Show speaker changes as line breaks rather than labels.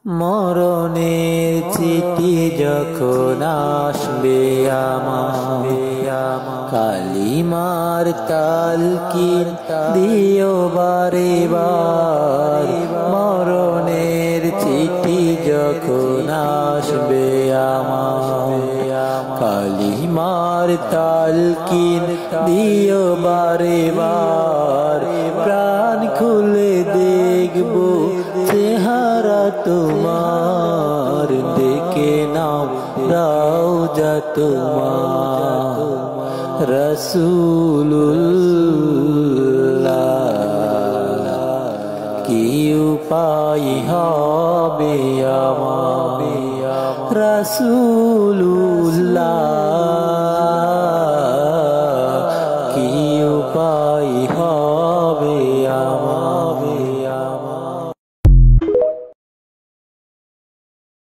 মরণের চিঠি যখন আসবে আমার, কালিমার তালকিন দিও বারে বার। মরণের চিঠি যখন আসবে আমার, কালিমার তালকিন দিও বারে বার। প্রাণ খুলে দেখবো চেহারা তোমার, দেখে নাও রওজা তোমার। রাসূলুল্লাহ কি উপায় হবে আমার, রাসূলুল্লাহ